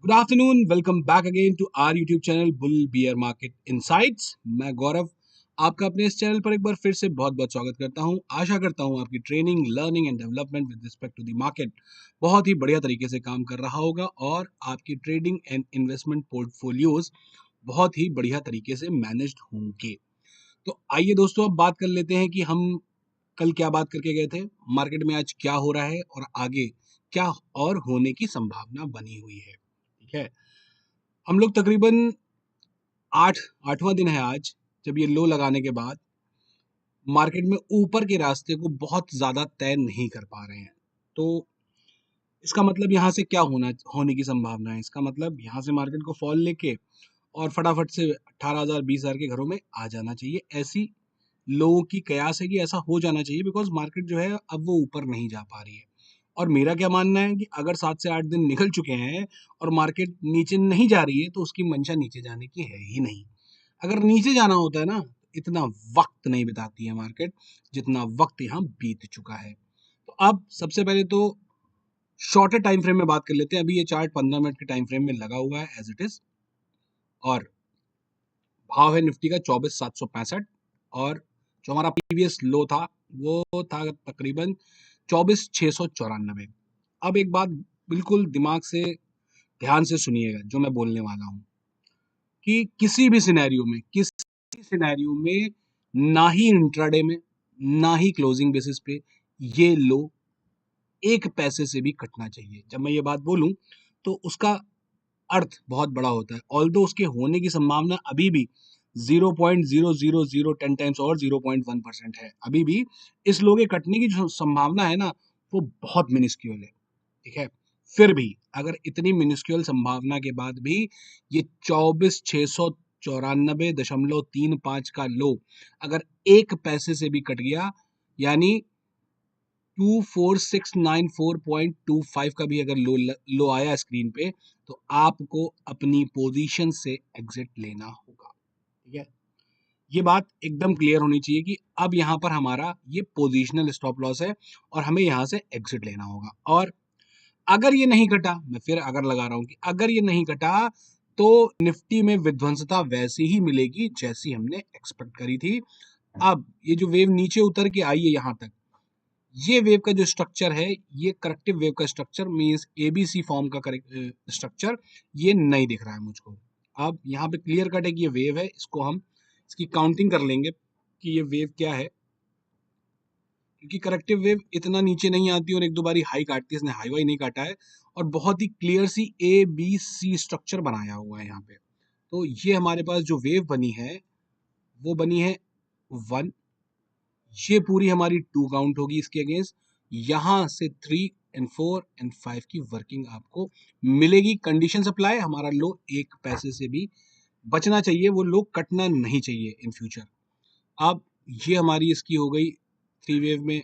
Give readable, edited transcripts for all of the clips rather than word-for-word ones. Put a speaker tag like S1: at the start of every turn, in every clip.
S1: Good afternoon, welcome back again to our YouTube channel bull bear market insights. मैं गौरव आपका अपने इस channel पर एक बार फिर से बहुत बहुत स्वागत करता हूं। आशा करता हूं आपकी training, learning and development with respect to the market बहुत ही बढ़िया तरीके से काम कर रहा होगा और आपकी ट्रेडिंग एंड इन्वेस्टमेंट पोर्टफोलियोज बहुत ही बढ़िया तरीके से मैनेज्ड होंगे। तो आइए दोस्तों, अब बात कर लेते हैं कि हम कल क्या बात करके गए थे, मार्केट में आज क्या हो रहा है और आगे क्या और होने की संभावना बनी हुई है। ठीक है, हम लोग तकरीबन आठवां दिन है आज, जब ये लो लगाने के बाद मार्केट में ऊपर के रास्ते को बहुत ज्यादा तय नहीं कर पा रहे हैं। तो इसका मतलब यहाँ से क्या होने की संभावना है? इसका मतलब यहाँ से मार्केट को फॉल लेके और फटाफट से 18,000 20,000 के घरों में आ जाना चाहिए। ऐसी लोगों की कयास है कि ऐसा हो जाना चाहिए, बिकॉज मार्केट जो है अब वो ऊपर नहीं जा पा रही है। और मेरा क्या मानना है कि अगर 7 से 8 दिन निकल चुके हैं और मार्केट नीचे नहीं जा रही है तो उसकी मंशा नीचे जाने की है ही नहीं। अगर नीचे जाना होता है ना, इतना वक्त नहीं बिताती है मार्केट जितना वक्त यहाँ बीत चुका है। तो अब सबसे पहले तो शॉर्टर टाइम फ्रेम में बात कर लेते हैं। अभी ये चार्ट 15 मिनट के टाइम फ्रेम में लगा हुआ है एज इट इज, और भाव है निफ्टी का 24,765, और जो हमारा प्रीवियस लो था वो था तकरीबन 24,694। अब एक बात बिल्कुल दिमाग से ध्यान से सुनिएगा जो मैं बोलने वाला हूं, कि किसी सिनेरियो में ना ही इंट्राडे में ना ही क्लोजिंग बेसिस पे ये लो एक पैसे से भी कटना चाहिए। जब मैं ये बात बोलूं तो उसका अर्थ बहुत बड़ा होता है। ऑल्दो उसके होने की संभावना अभी भी 0.0010 टाइम्स और 0.1% है, अभी भी इस लो के कटने की जो संभावना है ना, वो बहुत मिनिस्क्यूल है। ठीक है, फिर भी अगर इतनी मिनिस्क्यूल संभावना के बाद भी ये 24,694.35 का लो अगर एक पैसे से भी कट गया, यानी 24,694.25 का भी अगर लो आया स्क्रीन पे, तो आपको अपनी पोजीशन से एग्जिट लेना होगा। ठीक है, ये बात एकदम क्लियर होनी चाहिए कि अब यहाँ पर हमारा ये पोजीशनल स्टॉप लॉस है और हमें यहाँ से एग्जिट लेना होगा। और अगर ये नहीं कटा, मैं फिर अगर लगा रहा हूं कि अगर ये नहीं कटा तो निफ्टी में विध्वंसता वैसी ही मिलेगी जैसी हमने एक्सपेक्ट करी थी। अब ये जो वेव नीचे उतर के आई है यहाँ तक, ये वेव का जो स्ट्रक्चर है, ये करेक्टिव वेव का स्ट्रक्चर मींस एबीसी फॉर्म का करेक्ट स्ट्रक्चर ये नहीं दिख रहा है मुझको। अब यहाँ पे क्लियर कट है कि ये वेव है, इसको हम इसकी काउंटिंग कर लेंगे कि ये वेव क्या है, क्योंकि करेक्टिव वेव इतना नीचे नहीं आती और एक दो बारी हाई काटती है, इसने हाई वाई नहीं काटा है और बहुत ही क्लियर सी ए बी सी स्ट्रक्चर बनाया हुआ है यहाँ पे। तो ये हमारे पास जो वेव बनी है वो बनी है 1, ये पूरी हमारी 2 काउंट होगी इसके अगेंस्ट। यहां से 3 एंड 4 एंड 5 की वर्किंग आपको मिलेगी। कंडीशन अप्लाई, हमारा लो एक पैसे से भी बचना चाहिए, वो लो कटना नहीं चाहिए इन फ्यूचर। अब ये हमारी इसकी हो गई 3 वेव में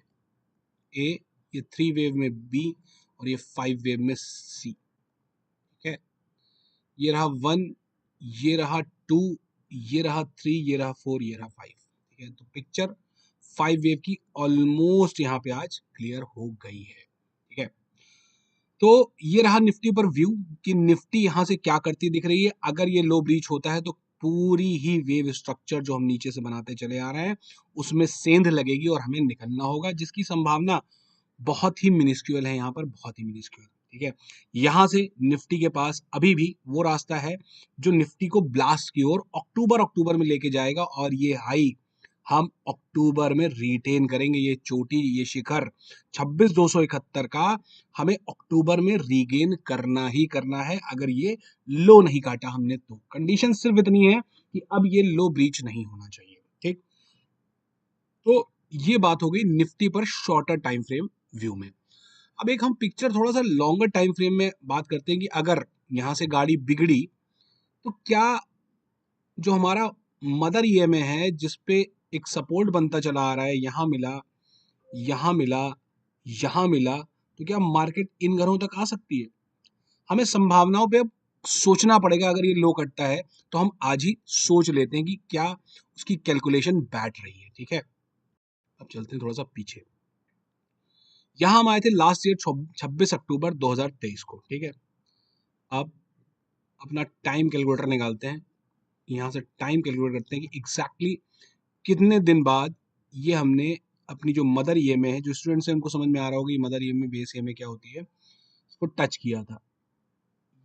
S1: ए, ये 3 वेव में बी और ये 5 वेव में सी। ठीक है, ये रहा 1, ये रहा 2, ये रहा 3, ये रहा 4, ये रहा 5। ठीक है, तो पिक्चर 5 वेव की ऑलमोस्ट यहाँ पे आज क्लियर हो गई है। ठीक है, तो ये रहा निफ्टी पर व्यू कि निफ्टी यहाँ से क्या करती दिख रही है। अगर ये लो ब्रीच होता है तो पूरी ही वेव स्ट्रक्चर जो हम नीचे से बनाते चले आ रहे हैं उसमें सेंध लगेगी और हमें निकलना होगा, जिसकी संभावना बहुत ही मिनिस्क्यूल है, यहाँ पर बहुत ही मिनिस्क्यूल। ठीक है, यहाँ से निफ्टी के पास अभी भी वो रास्ता है जो निफ्टी को ब्लास्ट की ओर अक्टूबर में लेके जाएगा, और ये हाई हम अक्टूबर में रिटेन करेंगे। ये चोटी, ये शिखर 26,271 का हमें अक्टूबर में रीगेन करना ही करना है, अगर ये लो नहीं काटा हमने तो। कंडीशन सिर्फ इतनी है कि अब ये लो ब्रीच नहीं होना चाहिए। ठीक, तो ये बात हो गई निफ्टी पर शॉर्टर टाइम फ्रेम व्यू में। अब एक हम पिक्चर थोड़ा सा लॉन्गर टाइम फ्रेम में बात करते हैं कि अगर यहां से गाड़ी बिगड़ी तो क्या जो हमारा मदर ईएमए है, जिसपे एक सपोर्ट बनता चला आ रहा है, यहां मिला, यहां मिला, यहां मिला, तो क्या मार्केट इन घरों तक आ सकती है? हमें संभावनाओं पे अब सोचना पड़ेगा। अगर ये लो कटता है तो हम आज ही सोच लेते हैं कि क्या उसकी कैलकुलेशन बैठ रही है। ठीक है, अब चलते हैं थोड़ा सा पीछे। यहां हम आए थे लास्ट ईयर 26 अक्टूबर 2023 को। ठीक है, अब अपना टाइम कैलकुलेटर निकालते हैं, यहाँ से टाइम कैलकुलेट करते हैं कि एग्जैक्टली कितने दिन बाद ये हमने अपनी जो मदर ईएमए है, जो स्टूडेंट्स हैं उनको समझ में आ रहा होगा ये मदर ईएमए बेस ईएमए क्या होती है, उसको टच किया था।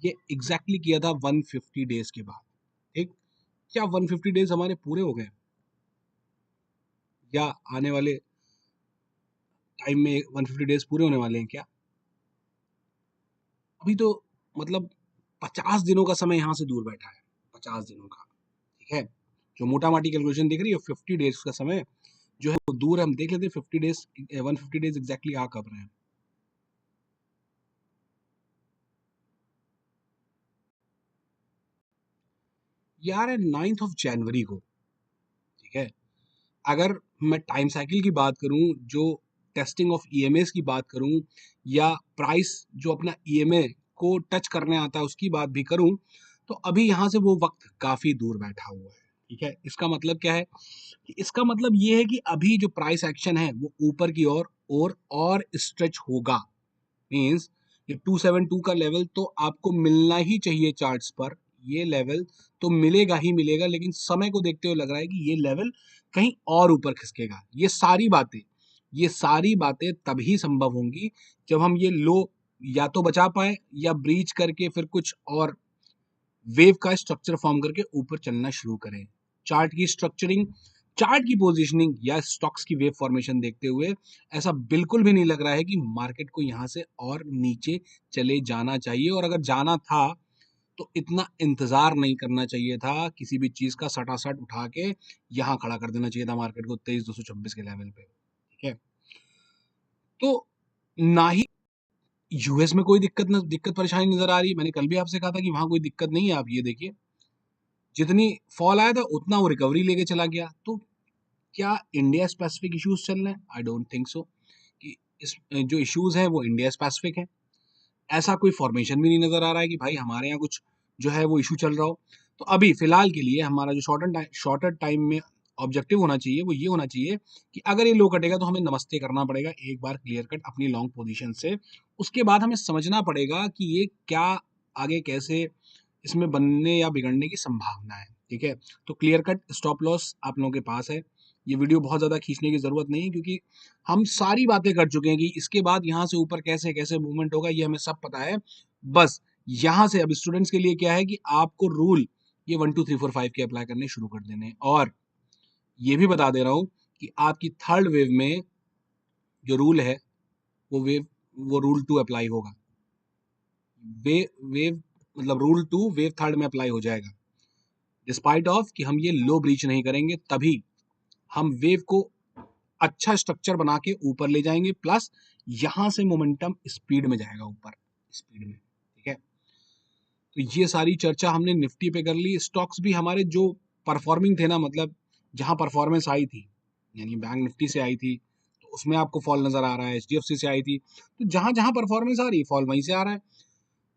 S1: ये एग्जैक्टली किया था 150 डेज के बाद। ठीक, क्या 150 डेज हमारे पूरे हो गए या आने वाले टाइम में 150 डेज पूरे होने वाले हैं क्या? अभी तो मतलब 50 दिनों का समय यहाँ से दूर बैठा है, 50 दिनों का। ठीक है, जो मोटा माटी कैलकुलेशन दिख रही है 50 डेज का समय जो है वो दूर है। हम देख लेते हैं 50 डेज 150 डेज एग्जैक्टली आ कब रहे हैं। यार है 9th ऑफ जनवरी को। ठीक है, अगर मैं टाइम साइकिल की बात करूं, जो टेस्टिंग ऑफ ईएमएस की बात करूं, या प्राइस जो अपना ईएमए को टच करने आता है उसकी बात भी करूं, तो अभी यहां से वो वक्त काफी दूर बैठा हुआ है। ठीक है, इसका मतलब क्या है कि इसका मतलब ये है कि अभी जो प्राइस एक्शन है वो ऊपर की ओर और स्ट्रेच होगा। मीन्स ये 272 का लेवल तो आपको मिलना ही चाहिए चार्ट्स पर, ये लेवल तो मिलेगा ही मिलेगा, लेकिन समय को देखते हुए लग रहा है कि ये लेवल कहीं और ऊपर खिसकेगा। ये सारी बातें तभी संभव होंगी जब हम ये लो या तो बचा पाए या ब्रीच करके फिर कुछ और वेव का स्ट्रक्चर फॉर्म करके ऊपर चलना शुरू करें। चार्ट की स्ट्रक्चरिंग, चार्ट की पोजीशनिंग या स्टॉक्स की वेव फॉर्मेशन देखते हुए ऐसा बिल्कुल भी नहीं लग रहा है कि मार्केट को यहां से और नीचे चले जाना चाहिए, और अगर जाना था तो इतना इंतजार नहीं करना चाहिए था, किसी भी चीज का सटासट उठा के यहां खड़ा कर देना चाहिए था मार्केट को 23,226 के लेवल पे। ठीक है, तो ना ही यूएस में कोई दिक्कत परेशानी नजर आ रही है। मैंने कल भी आपसे कहा था कि वहां कोई दिक्कत नहीं है। आप ये देखिए, जितनी फॉल आया था उतना वो रिकवरी लेके चला गया। तो क्या इंडिया स्पेसिफिक इश्यूज चल रहे हैं? आई डोंट थिंक सो कि इस जो इश्यूज हैं वो इंडिया स्पेसिफिक है। ऐसा कोई फॉर्मेशन भी नहीं नजर आ रहा है कि भाई हमारे यहाँ कुछ जो है वो इशू चल रहा हो। तो अभी फिलहाल के लिए हमारा जो शॉर्टर टाइम में ऑब्जेक्टिव होना चाहिए वो ये होना चाहिए कि अगर ये लो कटेगा तो हमें नमस्ते करना पड़ेगा एक बार क्लियर कट अपनी लॉन्ग पोजीशन से। उसके बाद हमें समझना पड़ेगा कि ये क्या आगे कैसे इसमें बनने या बिगड़ने की संभावना है। ठीक है, तो क्लियर कट स्टॉप लॉस आप लोगों के पास है। ये वीडियो बहुत ज़्यादा खींचने की ज़रूरत नहीं है क्योंकि हम सारी बातें कर चुके हैं कि इसके बाद यहाँ से ऊपर कैसे कैसे मूवमेंट होगा ये हमें सब पता है। बस यहाँ से अब स्टूडेंट्स के लिए क्या है कि आपको रूल ये 1 2 3 4 5 के अप्लाई करने शुरू कर देने हैं। और ये भी बता दे रहा हूँ कि आपकी थर्ड वेव में जो रूल है वो रूल 2 अप्लाई होगा। वे वेव मतलब रूल 2 वेव थर्ड में अप्लाई हो जाएगा। डिस्पाइट ऑफ कि हम ये लो ब्रीच नहीं करेंगे तभी हम वेव को अच्छा स्ट्रक्चर बना के ऊपर ले जाएंगे, प्लस यहां से मोमेंटम स्पीड में जाएगा ऊपर स्पीड में। ठीक है, तो ये सारी चर्चा हमने निफ्टी पे कर ली। स्टॉक्स भी हमारे जो परफॉर्मिंग थे ना, मतलब जहां परफॉर्मेंस आई थी, यानी बैंक निफ्टी से आई थी तो उसमें आपको फॉल नजर आ रहा है, एचडीएफसी से आई थी तो जहां जहां परफॉर्मेंस आ रही है फॉल वहीं से आ रहा है।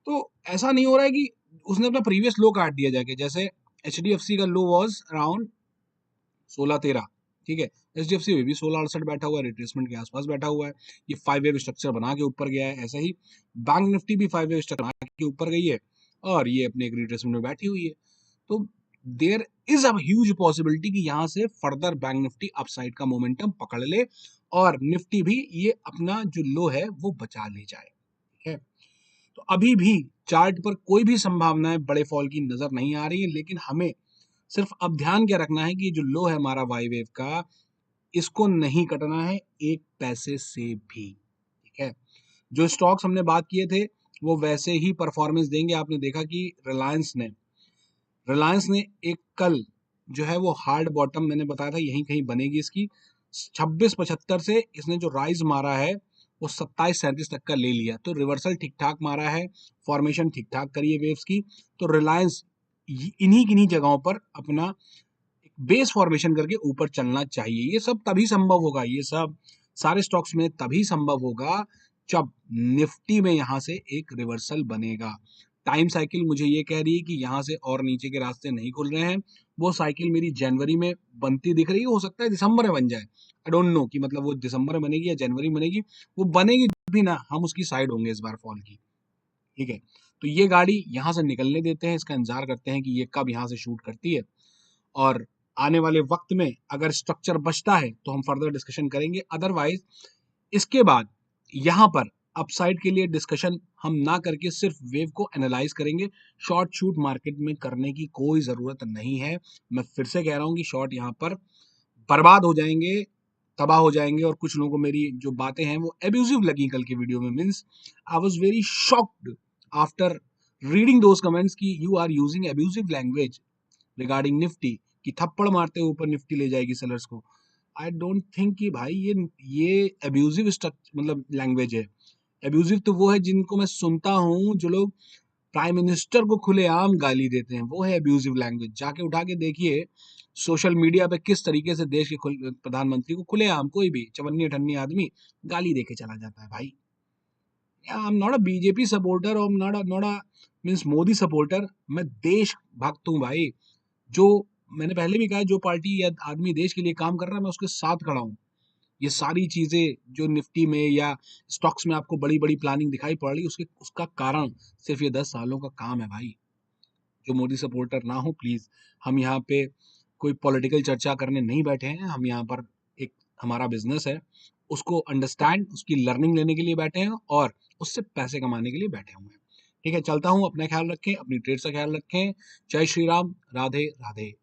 S1: तो ऐसा नहीं हो रहा है कि उसने अपना प्रीवियस लो काट दिया जाके, जैसे एचडीएफसी का लो वाज अराउंड 16-13। ठीक है, एचडीएफसी में भी 16-68 बैठा हुआ है, रिट्रेसमेंट के आसपास बैठा हुआ है। ये 5 वेव स्ट्रक्चर बना के ऊपर गया है। ऐसा ही बैंक निफ्टी भी 5 वेव स्ट्रक्चर बना के ऊपर गई है और ये अपने एक रिट्रेसमेंट में बैठी हुई है। तो there is a huge possibility कि यहाँ से फर्दर बैंक निफ्टी अपसाइड का मोमेंटम पकड़ ले और निफ्टी भी ये अपना जो लो है वो बचा ले जाए। ठीक है, तो अभी भी चार्ट पर कोई भी संभावनाएं बड़े फॉल की नजर नहीं आ रही है, लेकिन हमें सिर्फ अब ध्यान क्या रखना है कि जो लो है हमारा वाई वेव का, इसको नहीं कटना है एक पैसे से भी। ठीक है, जो स्टॉक्स हमने बात किए थे वो वैसे ही परफॉर्मेंस देंगे। आपने देखा कि रिलायंस ने एक कल जो है वो हार्ड बॉटम मैंने बताया था यहीं कहीं बनेगी इसकी 2675 से इसने जो राइज मारा है वो 2737 तक का ले लिया, तो रिवर्सल ठीक ठाक मारा है, फॉर्मेशन ठीक ठाक करी है वेव्स की। तो रिलायंस इन्हीं किन्हीं जगहों पर अपना बेस फॉर्मेशन करके ऊपर चलना चाहिए। ये सब तभी संभव होगा, ये सब सारे स्टॉक्स में तभी संभव होगा जब निफ्टी में यहां से एक रिवर्सल बनेगा। टाइम साइकिल मुझे ये कह रही है कि यहां से और नीचे के रास्ते नहीं खुल रहे हैं। वो साइकिल मेरी जनवरी में बनती दिख रही है, हो सकता है दिसंबर में बन जाए। आई डोंट नो कि मतलब वो दिसंबर में बनेगी या जनवरी में बनेगी। वो बनेगी भी ना, हम उसकी साइड होंगे इस बार फॉल की। ठीक है, तो ये गाड़ी यहाँ से निकलने देते हैं, इसका इंतजार करते हैं कि ये कब यहाँ से शूट करती है, और आने वाले वक्त में अगर स्ट्रक्चर बचता है तो हम फर्दर डिस्कशन करेंगे। अदरवाइज इसके बाद यहाँ पर अपसाइड के लिए डिस्कशन हम ना करके सिर्फ वेव को एनालाइज करेंगे। शॉर्ट शूट मार्केट में करने की कोई ज़रूरत नहीं है। मैं फिर से कह रहा हूँ कि शॉर्ट यहाँ पर बर्बाद हो जाएंगे, तबाह हो जाएंगे। और कुछ लोगों को मेरी जो बातें हैं वो एब्यूजिव लगी कल के वीडियो में। Means I was very shocked after reading those comments कि you are using abusive language regarding Nifty, कि थप्पड़ मारते ऊपर निफ्टी ले जाएगी सेलर्स को। आई डोंट थिंक कि भाई ये एब्यूजिव मतलब लैंग्वेज है। एब्यूजिव तो वो है जिनको मैं सुनता हूँ, जो लोग प्राइम मिनिस्टर को खुलेआम गाली देते हैं, वो है एब्यूजिव लैंग्वेज। जाके उठा के देखिए सोशल मीडिया पे किस तरीके से देश के प्रधानमंत्री को खुलेआम कोई भी चवन्नी अठन्नी आदमी गाली देके चला जाता है भाई। I am not a BJP supporter और not a means Modi supporter. मैं देश भक्त हूँ भाई। जो मैंने पहले भी कहा, जो पार्टी या आदमी देश के लिए काम कर रहा है मैं उसके साथ खड़ा हूँ। ये सारी चीजें जो निफ्टी में या स्टॉक्स में आपको बड़ी बड़ी प्लानिंग दिखाई पड़ रही, उसका कारण सिर्फ ये 10 सालों का काम है भाई। जो मोदी सपोर्टर ना हो प्लीज, हम यहाँ पे कोई पॉलिटिकल चर्चा करने नहीं बैठे हैं। हम यहाँ पर एक हमारा बिजनेस है, उसको अंडरस्टैंड, उसकी लर्निंग लेने के लिए बैठे हैं और उससे पैसे कमाने के लिए बैठे हुए हैं। ठीक है, चलता हूँ। अपना ख्याल रखें, अपनी ट्रेड का ख्याल रखें। जय श्री राम, राधे राधे।